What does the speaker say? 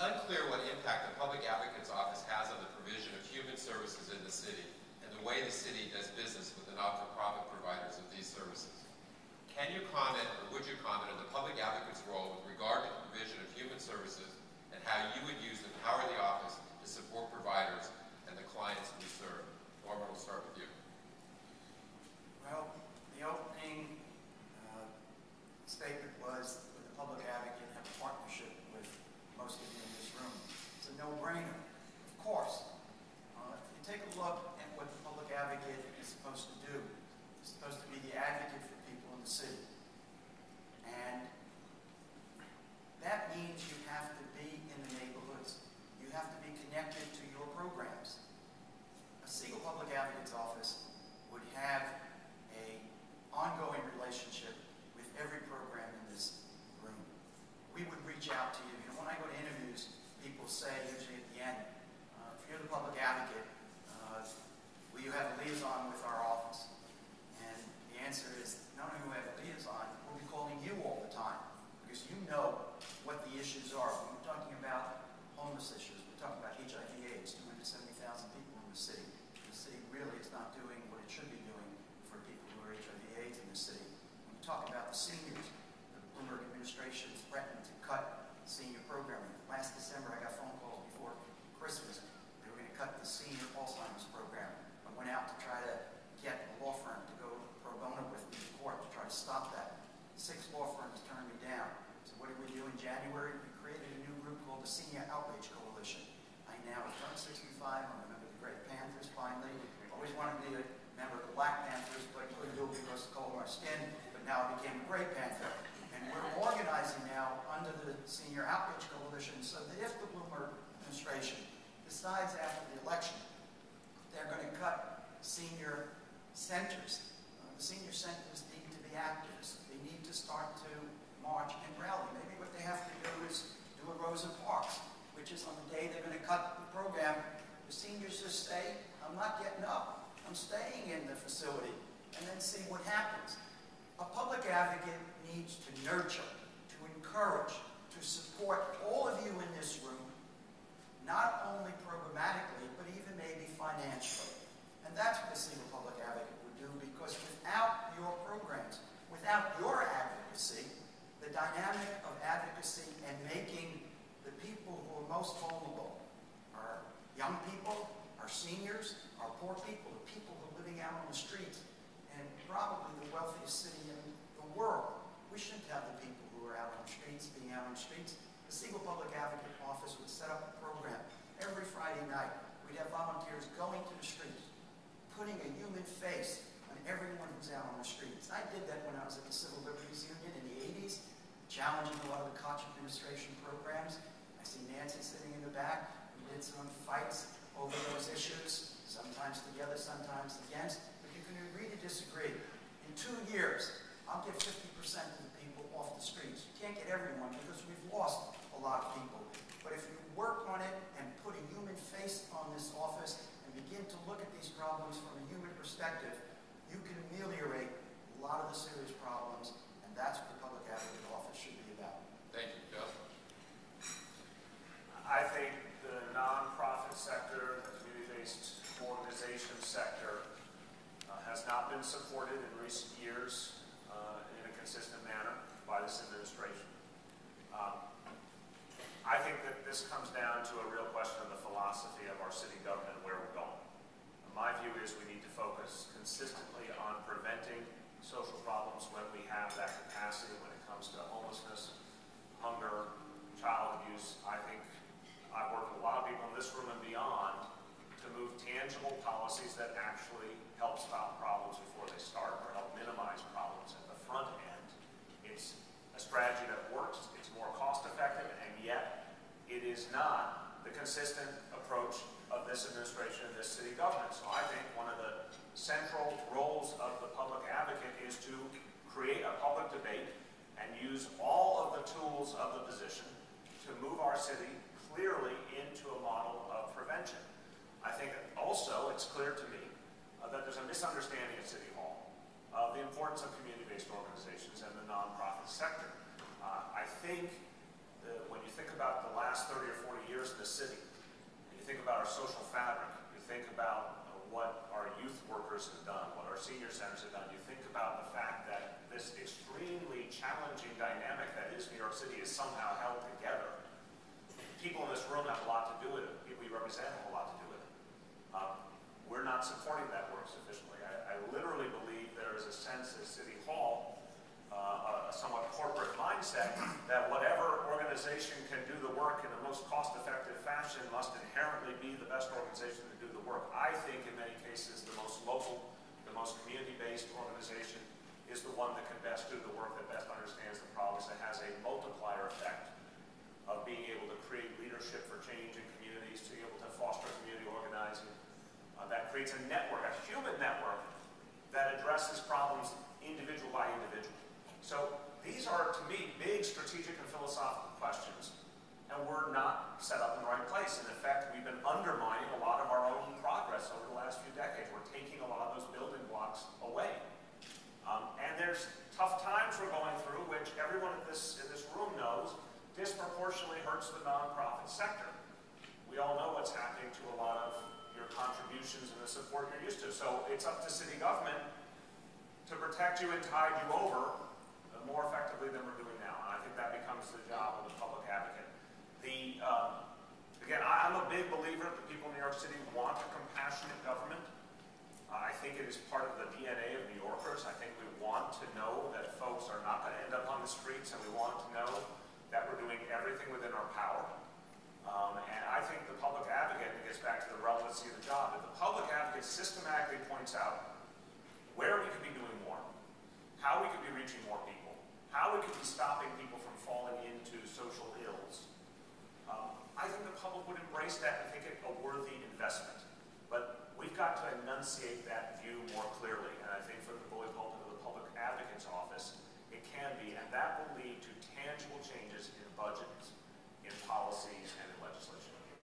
unclear what impact the Public Advocate's Office has on the provision of human services in the city and the way the city does business with the not-for-profit providers of these services. Can you comment, or would you comment, on the Public Advocate's role with regard to the provision of human services and how you would use the power of the office to support providers and the clients we serve? Norman, we'll start with you. Well, the opening statement was that the Public Advocate have a partnership with most of you in this room. It's a no-brainer, of course. If you take a look at what the Public Advocate is supposed to do, it's supposed to be the advocate for people in the city. And that means you have to be in the neighborhoods. You have to be connected to your programs. A Siegel Public Advocate's Office would have an ongoing relationship with every program in this room. We would reach out to you. You know, when I go to interviews, people say, usually at the end, if you're the Public Advocate, will you have a liaison with our office? And the answer is, not only will we have a liaison, we'll be calling you all the time, because you know what the issues are. When we're talking about homeless issues, we're talking about HIV/AIDS, 270,000 people in the city. The city really is not doing what it should be doing for people who are HIV/AIDS in the city. When you talk about the seniors, the Bloomberg administration is threatening to cut senior programming. Last December, I got phone calls before Christmas. They were going to cut the senior Alzheimer's program. I went out to try to get a law firm to go pro bono with me in court to try to stop that. 6 law firms turned me down. So what did we do in January? We created a new group called the Senior Outreach Coalition. I now have turned 65. I'm a member of the Great Panthers, finally. Always wanted to be a member of the Black Panthers, but couldn't do it because of the color of my skin. But now I became a Great Panther. And we're organizing now under the Senior Outreach Coalition so that if the Bloomberg administration decides after the election they're going to cut senior centers, the senior centers need to be activists. They need to start to march and rally. Maybe what they have to do is do a Rosa Parks, which is on the day they're going to cut the program, the seniors just say, I'm not getting up. I'm staying in the facility, and then see what happens. A public advocate needs to nurture, to encourage, to support all of you in this room, not only programmatically, but even maybe financially. And that's what the Siegel Public Advocate would do, because without your programs, without your advocacy, the dynamic of advocacy and making the people who are most vulnerable, our young people, our seniors, our poor people, the people who are living out on the streets, and probably the wealthiest city in the world. We shouldn't have the people who are out on the streets being out on the streets. The Siegel Public Advocate Office would set up a program every Friday night. We'd have volunteers going to the streets, putting a human face on everyone who's out on the streets. I did that when I was at the Civil Liberties Union in the 80s, challenging a lot of the Koch administration programs. I see Nancy sitting in the back. We did some fights over those issues, sometimes together, sometimes against, but you can agree to disagree. In 2 years, I'll get 50% of the people off the streets. You can't get everyone because we've lost a lot of people. But if you work on it and put a human face on this office and begin to look at these problems from a human perspective, you can ameliorate a lot of the serious problems, and that's what the Public Advocate Office should be about. Thank you, Joe. I think the nonprofit sector, the community-based organization sector, has not been supported in recent years in a consistent manner by this administration. I think that this comes down to a real question of the philosophy of our city government and where we're going. My view is we need to focus consistently on preventing social problems when we have that capacity when it comes to homelessness, hunger, child abuse. I think I've worked with a lot of people in this room and beyond to move tangible policies that actually help stop problems before they start or help minimize problems at the front end. It's a strategy that works, it's more cost effective, and yet it is not the consistent approach of this administration and this city government. So I think one of the central roles of the public advocate is to create a public debate and use all of the tools of the position to move our city clearly into a model of prevention. I think also it's clear to me that there's a misunderstanding at City Hall of the importance of community-based organizations and the nonprofit sector. I think when you think about the last 30 or 40 years in the city, and you think about our social fabric, you think about what our youth workers have done, what our senior centers have done, you think about the fact that this extremely challenging dynamic that is New York City is somehow held together. People in this room have a lot to do with it. People you represent have a lot to do with it. We're not supporting that work sufficiently. I literally believe there is a sense at City Hall, a somewhat corporate mindset, that whatever organization can do the work in the most cost-effective fashion must inherently be the best organization to do the work. I think in many cases the most local, the most community-based organization is the one that can best do the work, that best understands the problems, that has a multiplier effect of being able to create leadership for change in communities, to be able to foster community organizing. That creates a network, a human network, that addresses problems individual by individual. So these are, to me, big strategic and philosophical questions, and we're not set up in the right place. In effect, we've been undermining a lot of our own progress over the last few decades. We're taking a lot of those building blocks away. And there's tough times we're going through, which everyone in this room knows disproportionately hurts the nonprofit sector. We all know what's happening to a lot of your contributions and the support you're used to. So it's up to city government to protect you and tide you over more effectively than we're doing now. And I think that becomes the job of the public advocate. Again, I'm a big believer that people in New York City want a compassionate government. I think it is part of the DNA of New Yorkers. I think we want to know that folks are not going to end up on the streets, and we want to know that we're doing everything within our power. And I think the public advocate, and it gets back to the relevancy of the job, if the public advocate systematically points out where we could be doing more, how we could be reaching more people, how we could be stopping people from falling into social ills, I think the public would embrace that and think it a worthy investment. But we've got to enunciate that view more clearly, and I think for